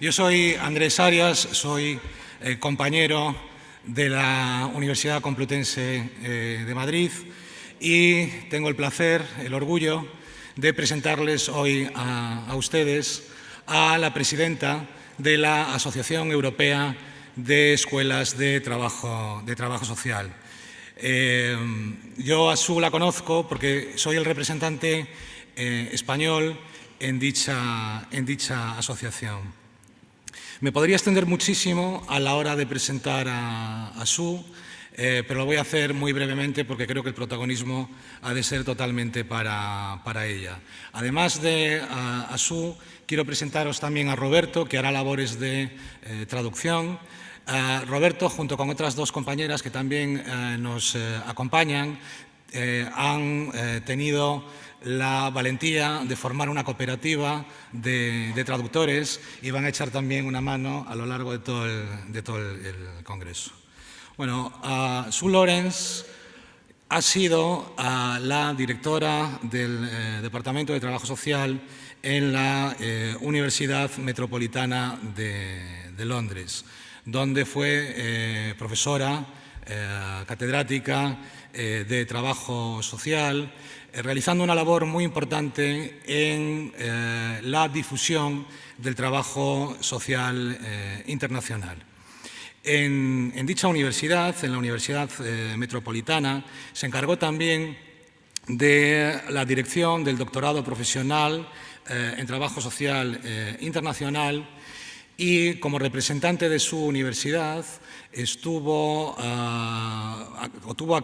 Yo soy Andrés Arias, soy compañero de la Universidad Complutense de Madrid y tengo el placer, el orgullo de presentarles hoy a ustedes a la presidenta de la Asociación Europea de Escuelas de Trabajo Social. Yo a Su la conozco porque soy el representante español en dicha asociación. Me podría extender muchísimo a la hora de presentar a Su, pero lo voy a hacer muy brevemente porque creo que el protagonismo ha de ser totalmente para ella. Además de a Su, quiero presentaros también a Roberto, que hará labores de traducción. Roberto, junto con otras dos compañeras que también nos acompañan, han tenido la valentía de formar una cooperativa de traductores y van a echar también una mano a lo largo de todo el Congreso. Bueno, Sue Lawrence ha sido la directora del Departamento de Trabajo Social en la Universidad Metropolitana de Londres, donde fue profesora, catedrática de Trabajo Social, realizando una labor muy importante en la difusión del trabajo social internacional. En dicha universidad, en la Universidad Metropolitana, se encargó también de la dirección del doctorado profesional en Trabajo Social Internacional y, como representante de su universidad, tuvo a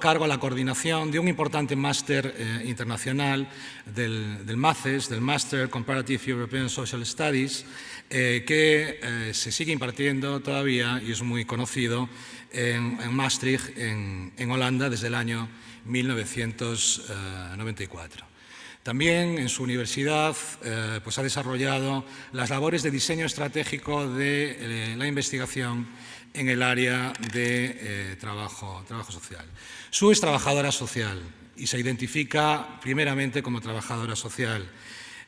cargo la coordinación de un importante máster internacional del MACES, del Master Comparative European Social Studies, que se sigue impartiendo todavía y es muy conocido en Maastricht, en Holanda, desde el año 1994. También en su universidad pues ha desarrollado las labores de diseño estratégico de la investigación en el área de trabajo social. Su es trabajadora social y se identifica primeramente como trabajadora social.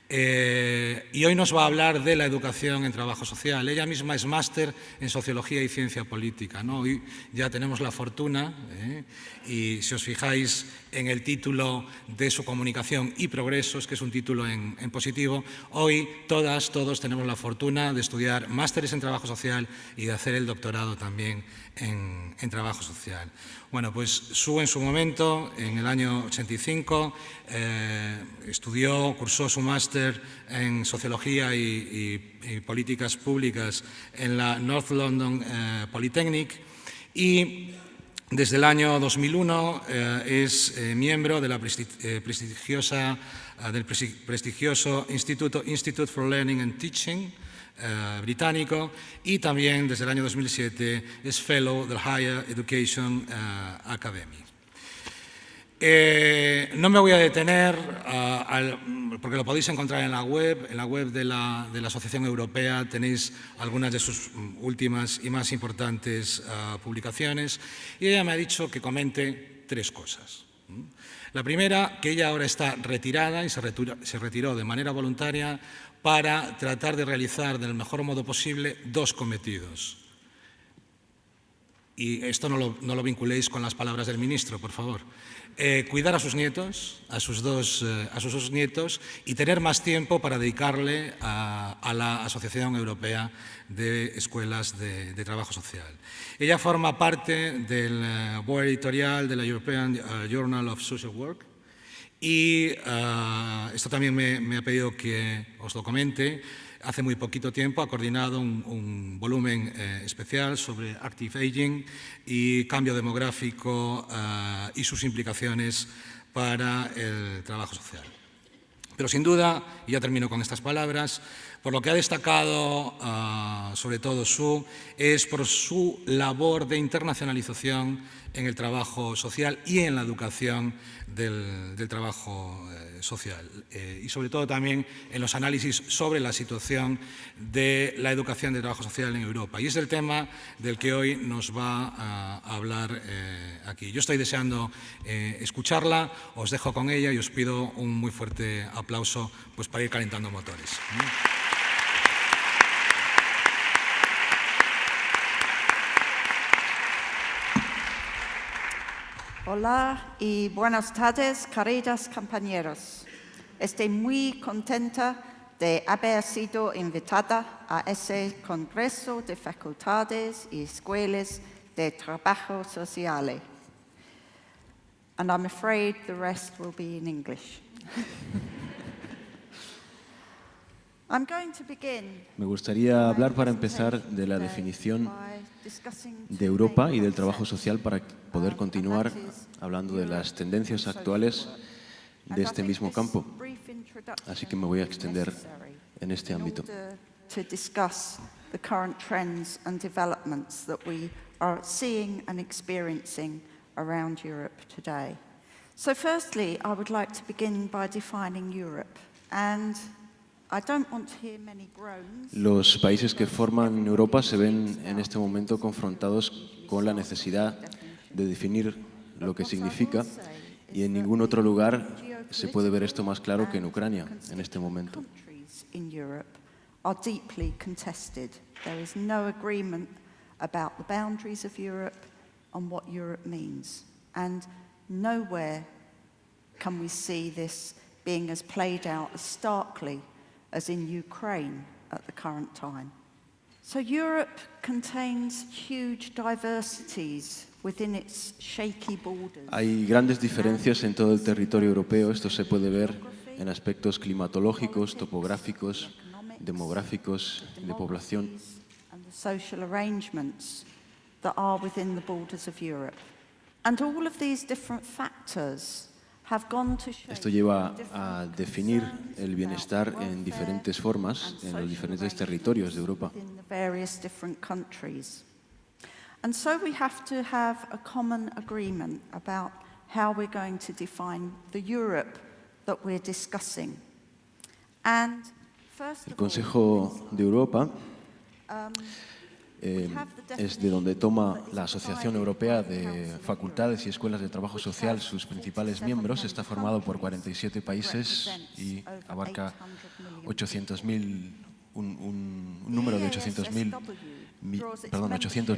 Y hoy nos va a hablar de la educación en trabajo social. Ella misma es máster en Sociología y Ciencia Política, ¿no? Hoy ya tenemos la fortuna, y si os fijáis en el título de su comunicación y progresos, que es un título en positivo, hoy todos tenemos la fortuna de estudiar másteres en trabajo social y de hacer el doctorado también en trabajo social. Bueno, pues Su en su momento, en el año 85, cursó su máster en Sociología y Políticas Públicas en la North London Polytechnic y desde el año 2001 es miembro de del prestigioso Institute for Learning and Teaching británico y también desde el año 2007 es Fellow del Higher Education Academy. No me voy a detener, porque lo podéis encontrar en la web de la Asociación Europea tenéis algunas de sus últimas y más importantes publicaciones, y ella me ha dicho que comente tres cosas. La primera, que ella ahora está retirada y se retiró de manera voluntaria para tratar de realizar del mejor modo posible dos cometidos. Y esto no lo vinculéis con las palabras del ministro, por favor. Cuidar a sus nietos, a sus dos nietos, y tener más tiempo para dedicarle a la Asociación Europea de Escuelas de Trabajo Social. Ella forma parte del board editorial de la European Journal of Social Work y esto también me ha pedido que os lo comente. Hace muy poquito tiempo ha coordinado un volumen especial sobre Active Aging y cambio demográfico y sus implicaciones para el trabajo social. Pero sin duda, y ya termino con estas palabras, por lo que ha destacado sobre todo Su, es por su labor de internacionalización en el trabajo social y en la educación del trabajo social y sobre todo también en los análisis sobre la situación de la educación de trabajo social en Europa. Y es el tema del que hoy nos va a hablar aquí. Yo estoy deseando escucharla, os dejo con ella y os pido un muy fuerte aplauso pues, para ir calentando motores. Hola y buenas tardes, queridos compañeros. Estoy muy contenta de haber sido invitada a ese Congreso de Facultades y Escuelas de Trabajo Social. And I'm afraid the rest will be in English. Me gustaría hablar para empezar de la definición de Europa y del trabajo social para poder continuar hablando de las tendencias actuales de este mismo campo. Así que me voy a extender en este ámbito. To discuss the current trends and developments that we are seeing and experiencing around Europe today. So firstly, I would like to begin by defining Europe, and I don't want to hear many groans. Los países que forman Europa se ven en este momento confrontados con la necesidad de definir lo que significa, y en ningún otro lugar se puede ver esto más claro que en Ucrania en este momento. In Europe are deeply contested. There is no agreement about the boundaries of Europe and what Europe means. And nowhere can we see this being as played out as starkly as in Ukraine at the current time. So Europe contains huge diversities within its shaky borders. Hay grandes diferencias en todo el territorio europeo. Esto se puede ver en aspectos climatológicos, topográficos, demográficos, de población. And the social arrangements that are within the borders of Europe. And all of these different factors have gone to shape. Esto lleva a definir el bienestar en diferentes formas en los diferentes territorios de Europa. In the various different countries. And so we have to have a common agreement about how we're going to define the Europe that we're discussing. And first El of all, Consejo de Europa es de donde toma la Asociación Europea de Facultades y Escuelas de Trabajo Social sus principales miembros. Está formado por 47 países y abarca 800.000, un número de 800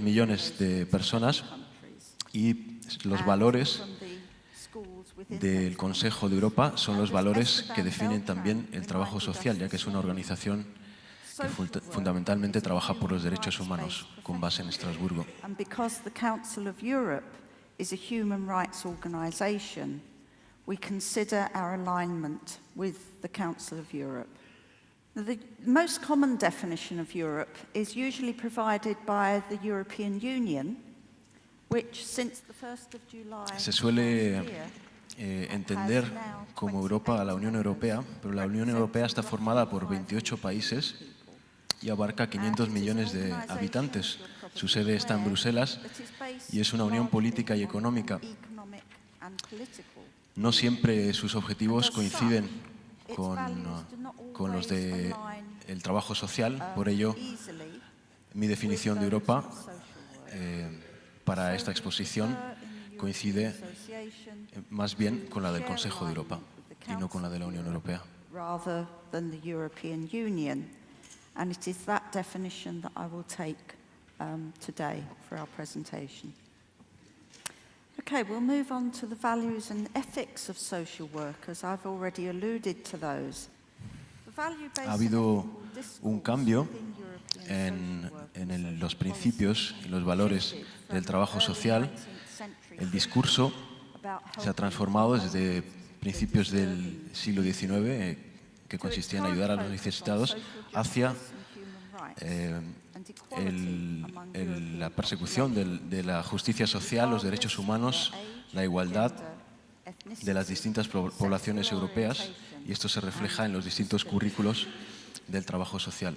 millones de personas, y los valores del Consejo de Europa son los valores que definen también el trabajo social, ya que es una organización que fundamentalmente trabaja por los derechos humanos, con base en Estrasburgo. And because the Council of Europe is a human rights organization, we consider our alignment with the Council of Europe. The most common definition of Europe is usually provided by the European Union, which since the 1st of July Se suele entender como Europa a la Unión Europea, pero la Unión Europea está formada por 28 países y abarca 500 millones de habitantes. Su sede está en Bruselas y es una unión política y económica. No siempre sus objetivos coinciden con los del trabajo social. Por ello, mi definición de Europa para esta exposición coincide más bien con la del Consejo de Europa y no con la de la Unión Europea. Rather than the European Union. And it is that definition that I will take today for our presentation. Okay, we'll move on to the values and ethics of social work, as I've already alluded to those. Ha habido un cambio en los principios y los valores del trabajo social. El discurso se ha transformado desde principios del siglo XIX, que consistía en ayudar a los necesitados, hacia la persecución de la justicia social, los derechos humanos, la igualdad de las distintas poblaciones europeas, y esto se refleja en los distintos currículos del trabajo social.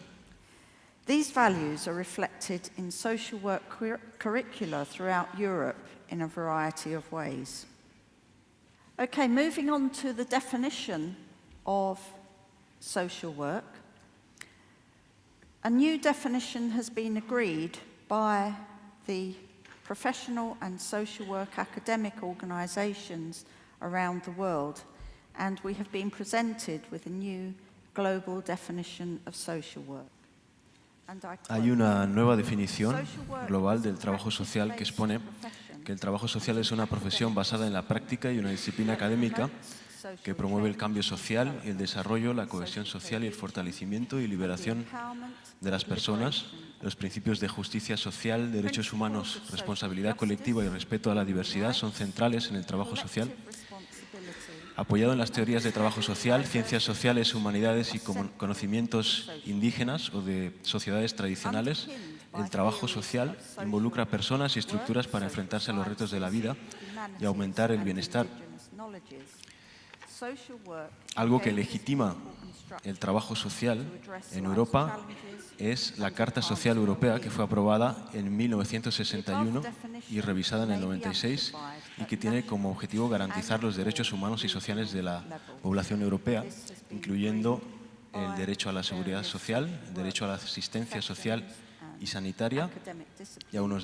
These values are reflected in social work curricula throughout Europe in a variety of ways. Okay, moving on to the definition of social work. A new definition has been agreed by the professional and social work academic organizations around the world, and we have been presented with a new global definition of social work. Hay una nueva definición global del trabajo social que expone que el trabajo social es una profesión basada en la práctica y una disciplina académica que promueve el cambio social y el desarrollo, la cohesión social y el fortalecimiento y liberación de las personas, los principios de justicia social, derechos humanos, responsabilidad colectiva y respeto a la diversidad son centrales en el trabajo social. Apoyado en las teorías de trabajo social, ciencias sociales, humanidades y conocimientos indígenas o de sociedades tradicionales, el trabajo social involucra personas y estructuras para enfrentarse a los retos de la vida y aumentar el bienestar. Algo que legitima el trabajo social en Europa es la Carta Social Europea, que fue aprobada en 1961 y revisada en el 96 y que tiene como objetivo garantizar los derechos humanos y sociales de la población europea, incluyendo el derecho a la seguridad social, el derecho a la asistencia social y sanitaria y a unos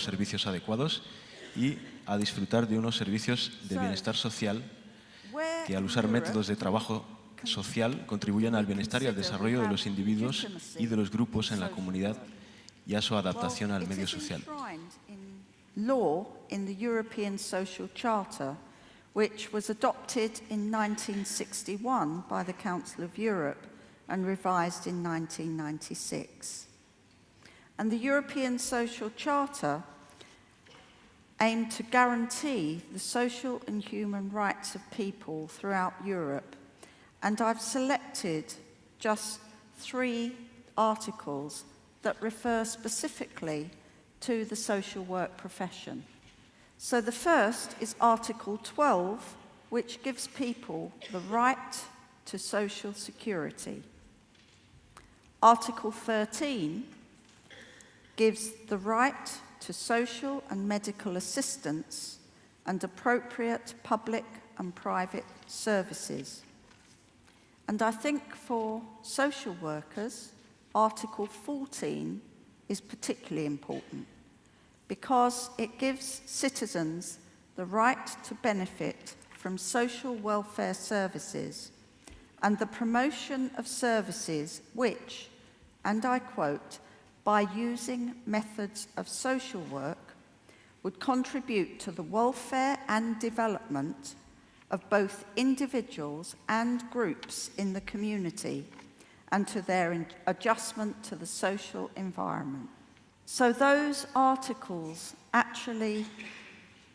servicios adecuados y a disfrutar de unos servicios de bienestar social que, al usar métodos de trabajo social, contribuyen al bienestar y al desarrollo de los individuos y de los grupos en la comunidad y a su adaptación al medio social. Law in the European Social Charter, which was adopted in 1961 by the Council of Europe and revised in 1996. And the European Social Charter aimed to guarantee the social and human rights of people throughout Europe. And I've selected just 3 articles that refer specifically to the social work profession. So the first is Article 12, which gives people the right to social security. Article 13 gives the right to social and medical assistance and appropriate public and private services. And I think for social workers, Article 14 is particularly important because it gives citizens the right to benefit from social welfare services and the promotion of services which, and I quote, by using methods of social work, would contribute to the welfare and development of both individuals and groups in the community and to their adjustment to the social environment. So those articles actually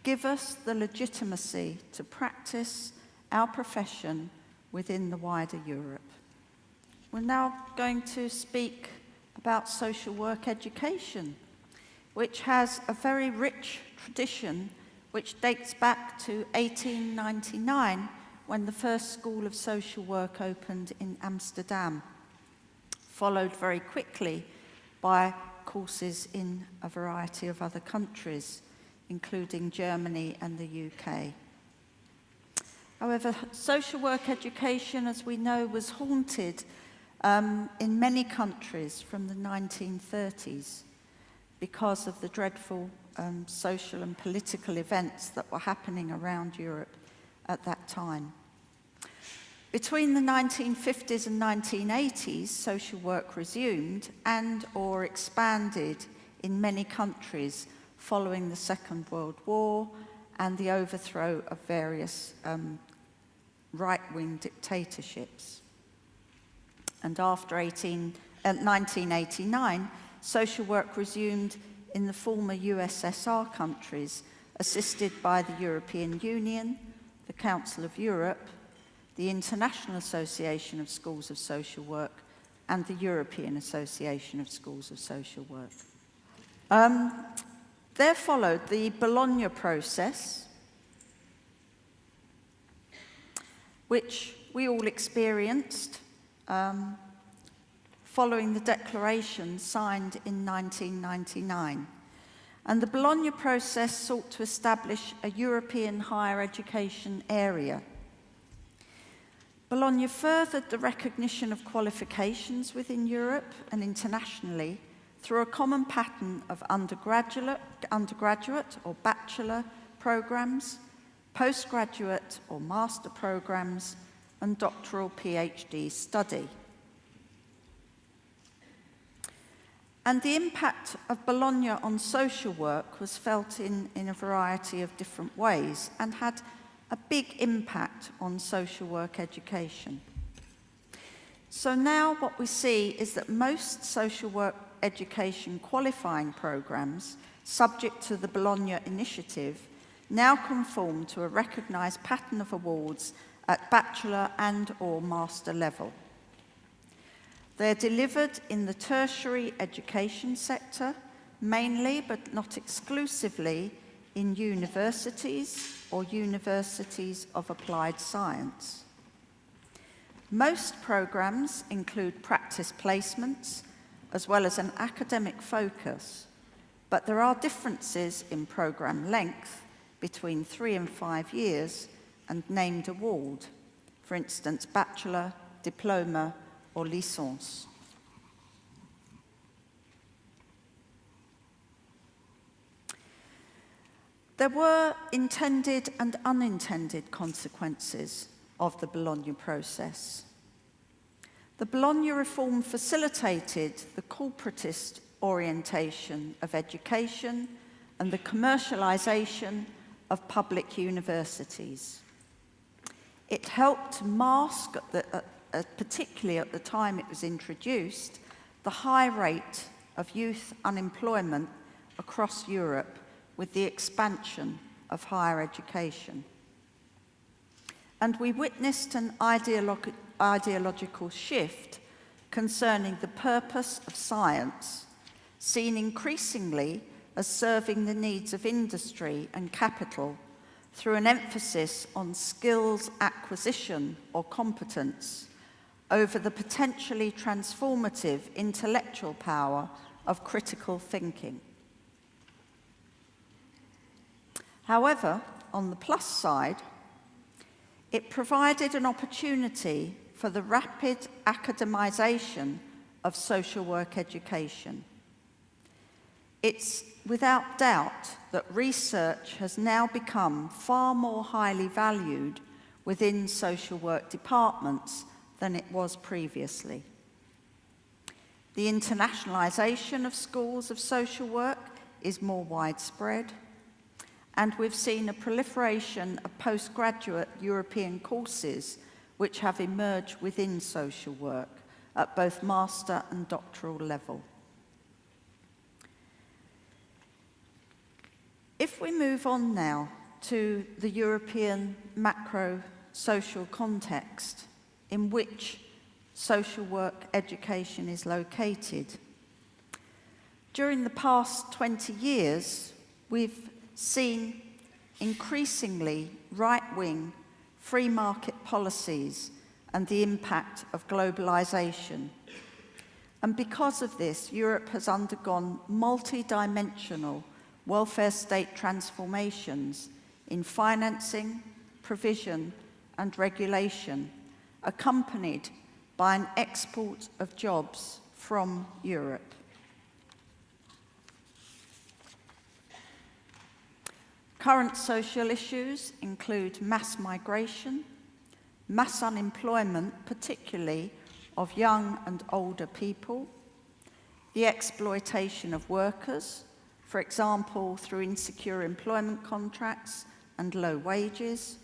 give us the legitimacy to practice our profession within the wider Europe. We're now going to speak about social work education, which has a very rich tradition which dates back to 1899 when the first School of Social Work opened in Amsterdam, followed very quickly by courses in a variety of other countries, including Germany and the UK. However, social work education, as we know, was haunted in many countries from the 1930s because of the dreadful social and political events that were happening around Europe at that time. Between the 1950s and 1980s, social work resumed and or expanded in many countries following the Second World War and the overthrow of various right-wing dictatorships. And after 1989, social work resumed in the former USSR countries, assisted by the European Union, the Council of Europe, the International Association of Schools of Social Work, and the European Association of Schools of Social Work. There followed the Bologna process, which we all experienced following the declaration signed in 1999. And the Bologna process sought to establish a European higher education area. Bologna furthered the recognition of qualifications within Europe and internationally through a common pattern of undergraduate or bachelor programs, postgraduate or master programs, and doctoral PhD study. And the impact of Bologna on social work was felt in a variety of different ways and had a big impact on social work education. So now what we see is that most social work education qualifying programs, subject to the Bologna Initiative, now conform to a recognised pattern of awards at bachelor and/or master level. They're delivered in the tertiary education sector, mainly but not exclusively in universities or universities of applied science. Most programs include practice placements as well as an academic focus, but there are differences in program length between 3 and 5 years and named award, for instance, bachelor, diploma, or licence. There were intended and unintended consequences of the Bologna process. The Bologna reform facilitated the corporatist orientation of education and the commercialisation of public universities. It helped to mask, particularly at the time it was introduced, the high rate of youth unemployment across Europe with the expansion of higher education. And we witnessed an ideological shift concerning the purpose of science, seen increasingly as serving the needs of industry and capital through an emphasis on skills acquisition or competence over the potentially transformative intellectual power of critical thinking. However, on the plus side, it provided an opportunity for the rapid academization of social work education. It's without doubt that research has now become far more highly valued within social work departments than it was previously. The internationalization of schools of social work is more widespread, and we've seen a proliferation of postgraduate European courses which have emerged within social work at both master and doctoral level. If we move on now to the European macro-social context in which social work education is located, during the past 20 years, we've seen increasingly right-wing free market policies and the impact of globalization. And because of this, Europe has undergone multi-dimensional welfare state transformations in financing, provision, and regulation, accompanied by an export of jobs from Europe. Current social issues include mass migration, mass unemployment, particularly of young and older people, the exploitation of workers, for example, through insecure employment contracts and low wages,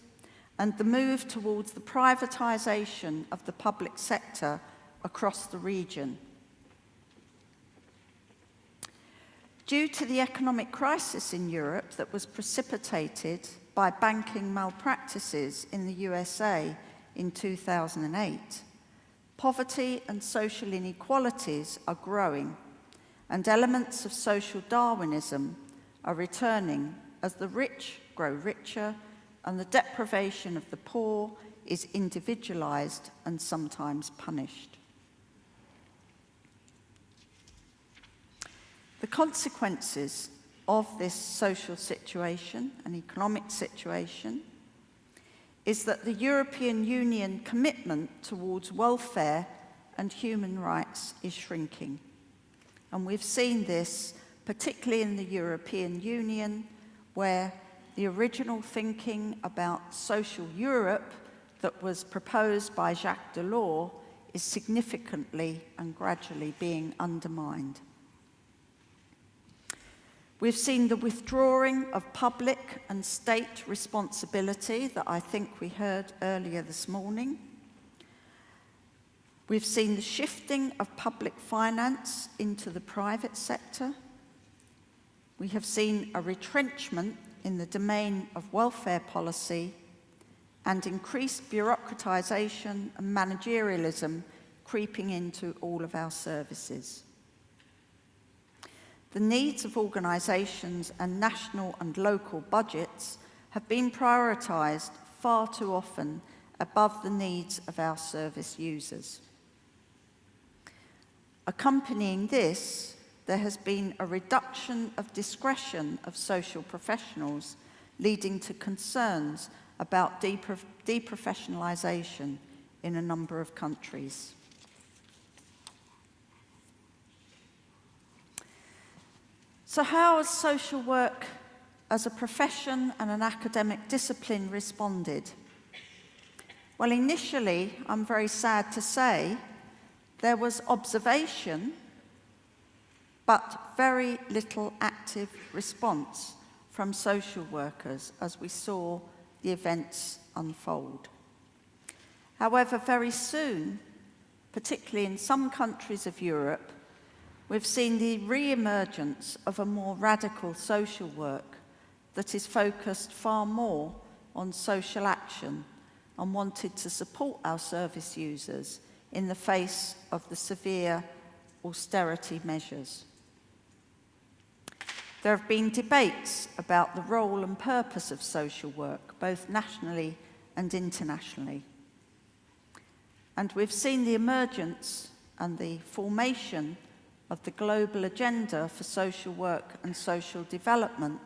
and the move towards the privatization of the public sector across the region. Due to the economic crisis in Europe that was precipitated by banking malpractices in the USA in 2008, poverty and social inequalities are growing, and elements of social Darwinism are returning as the rich grow richer and the deprivation of the poor is individualized and sometimes punished. The consequences of this social situation and economic situation is that the European Union commitment towards welfare and human rights is shrinking. And we've seen this particularly in the European Union, where the original thinking about social Europe that was proposed by Jacques Delors is significantly and gradually being undermined. We've seen the withdrawing of public and state responsibility that I think we heard earlier this morning. We've seen the shifting of public finance into the private sector. We have seen a retrenchment in the domain of welfare policy and increased bureaucratisation and managerialism creeping into all of our services. The needs of organisations and national and local budgets have been prioritised far too often above the needs of our service users. Accompanying this, there has been a reduction of discretion of social professionals, leading to concerns about deprofessionalisation in a number of countries. So how has social work as a profession and an academic discipline responded? Well, initially, I'm very sad to say, there was observation, but very little active response from social workers as we saw the events unfold. However, very soon, particularly in some countries of Europe, we've seen the re-emergence of a more radical social work that is focused far more on social action and wanted to support our service users in the face of the severe austerity measures. There have been debates about the role and purpose of social work, both nationally and internationally. And we've seen the emergence and the formation of the Global Agenda for Social Work and Social Development,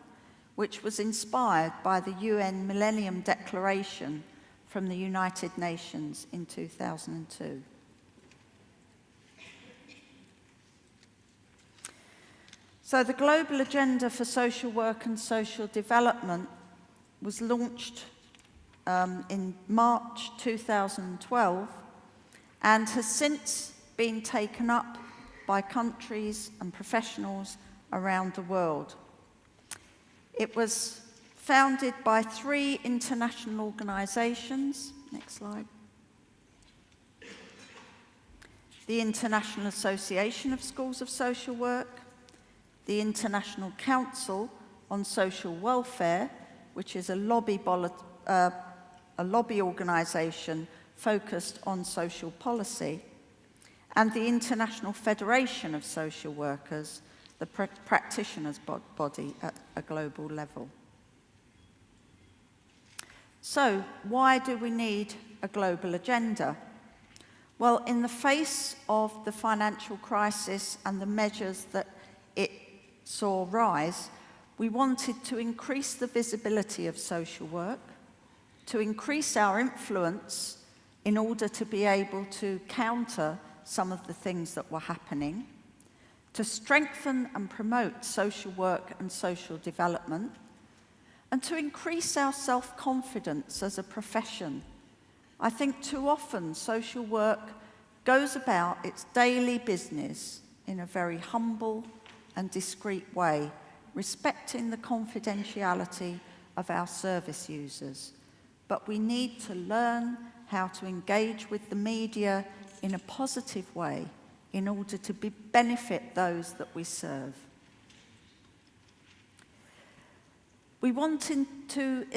which was inspired by the UN Millennium Declaration from the United Nations in 2002. So the Global Agenda for Social Work and Social Development was launched in March 2012 and has since been taken up by countries and professionals around the world. It was founded by 3 international organisations. Next slide. The International Association of Schools of Social Work, the International Council on Social Welfare, which is a lobby organisation focused on social policy, and the International Federation of Social Workers, the practitioners' body at a global level. So, why do we need a global agenda? Well, in the face of the financial crisis and the measures that it saw rise, we wanted to increase the visibility of social work, to increase our influence in order to be able to counter some of the things that were happening, to strengthen and promote social work and social development, and to increase our self-confidence as a profession. I think too often social work goes about its daily business in a very humble and discreet way, respecting the confidentiality of our service users. But we need to learn how to engage with the media in a positive way in order to benefit those that we serve. We wanted to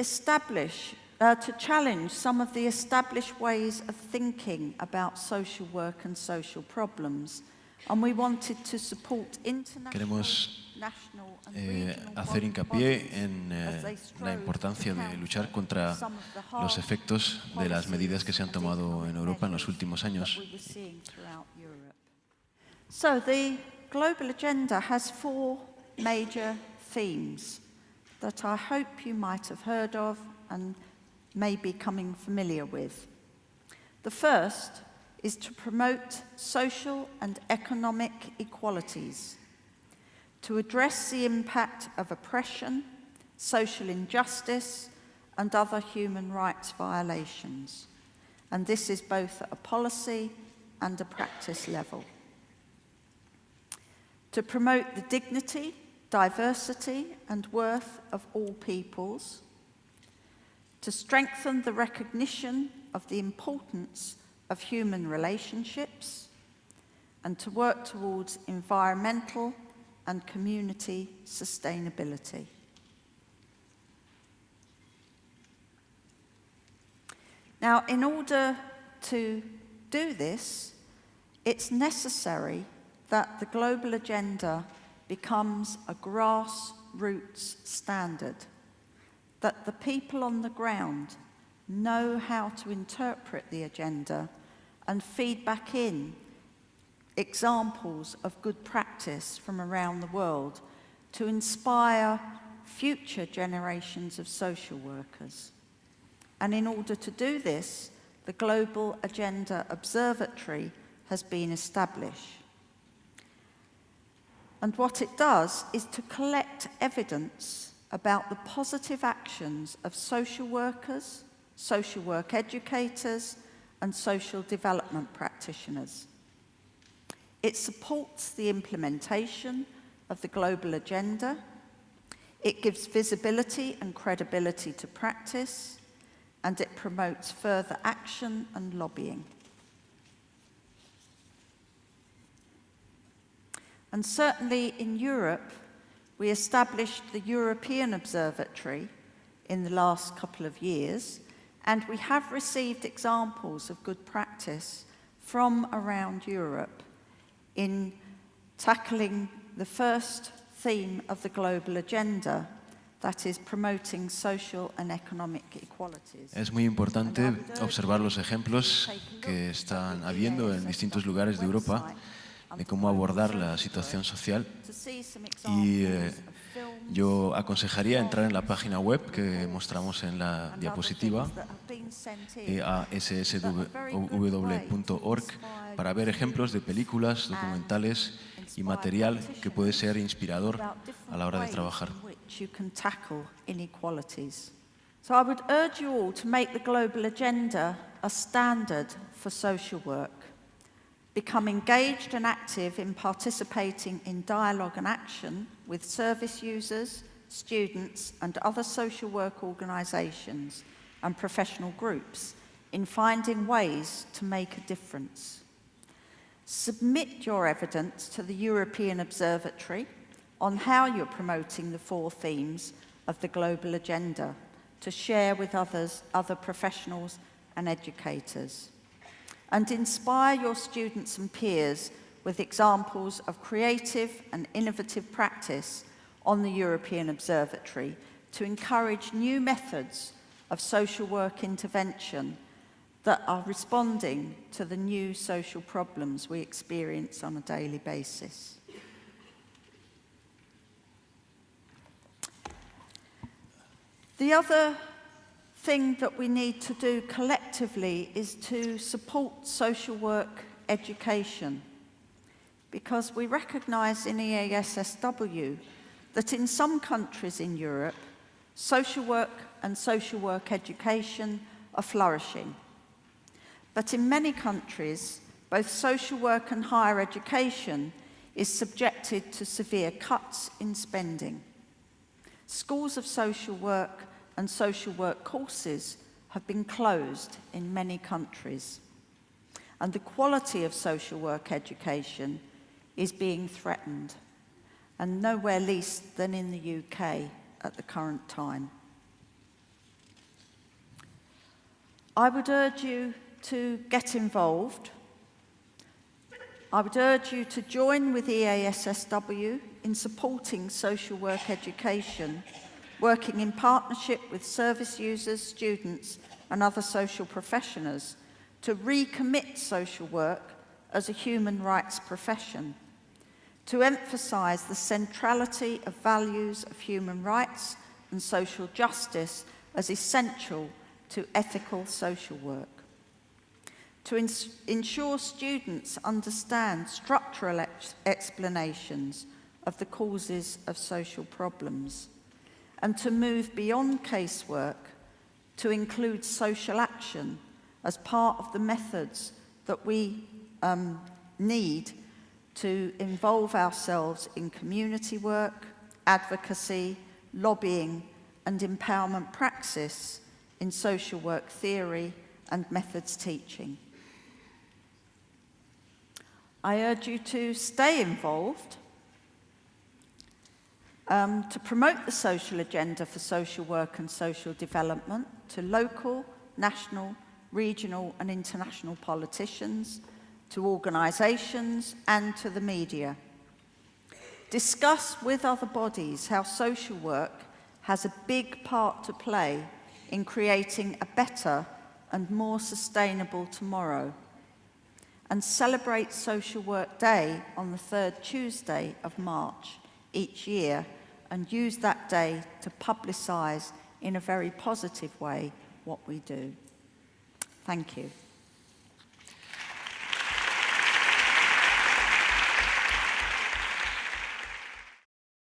challenge some of the established ways of thinking about social work and social problems, and we wanted to support international, national and regional hacer hincapié en la importancia de luchar contra los efectos de las medidas que se han tomado en Europa en los últimos años. So the Global Agenda has 4 major themes that I hope you might have heard of and may be becoming familiar with. The first is to promote social and economic equalities, to address the impact of oppression, social injustice, and other human rights violations. And this is both at a policy and a practice level. To promote the dignity diversity and worth of all peoples, to strengthen the recognition of the importance of human relationships, and to work towards environmental and community sustainability. Now, in order to do this, it's necessary that the global agenda becomes a grassroots standard, that the people on the ground know how to interpret the agenda and feed back in examples of good practice from around the world to inspire future generations of social workers. And in order to do this, the Global Agenda Observatory has been established. And what it does is to collect evidence about the positive actions of social workers, social work educators, and social development practitioners. It supports the implementation of the global agenda. It gives visibility and credibility to practice, and it promotes further action and lobbying. And certainly in Europe, we established the European Observatory in the last couple of years, and we have received examples of good practice from around Europe in tackling the first theme of the global agenda, that is promoting social and economic equalities. Es muy importante observar los ejemplos que están habiendo en distintos lugares de Europa de cómo abordar la situación social y yo aconsejaría entrar en la página web que mostramos en la diapositiva, EASSW.org, para ver ejemplos de películas, documentales y material que puede ser inspirador a la hora de trabajar. So I would urge you all to make the global agenda a standard for social work. Become engaged and active in participating in dialogue and action with service users, students, and other social work organisations and professional groups in finding ways to make a difference. Submit your evidence to the European Observatory on how you're promoting the 4 themes of the global agenda to share with other professionals and educators. And inspire your students and peers with examples of creative and innovative practice on the European Observatory to encourage new methods of social work intervention that are responding to the new social problems we experience on a daily basis. The other thing that we need to do collectively is to support social work education, because we recognise in EASSW that in some countries in Europe, social work and social work education are flourishing. But in many countries, both social work and higher education is subjected to severe cuts in spending. Schools of social work and social work courses have been closed in many countries, and the quality of social work education is being threatened, and nowhere least than in the UK at the current time. I would urge you to get involved. I would urge you to join with EASSW in supporting social work education, working in partnership with service users, students, and other social professionals to recommit social work as a human rights profession, to emphasise the centrality of values of human rights and social justice as essential to ethical social work, to ensure students understand structural explanations of the causes of social problems, and to move beyond casework to include social action as part of the methods that we need to involve ourselves in community work, advocacy, lobbying, and empowerment praxis in social work theory and methods teaching. I urge you to stay involved, to promote the social agenda for social work and social development to local, national, regional and international politicians, to organisations and to the media. Discuss with other bodies how social work has a big part to play in creating a better and more sustainable tomorrow. And celebrate Social Work Day on the third Tuesday of March each year, and use that day to publicise in a very positive way what we do. Thank you.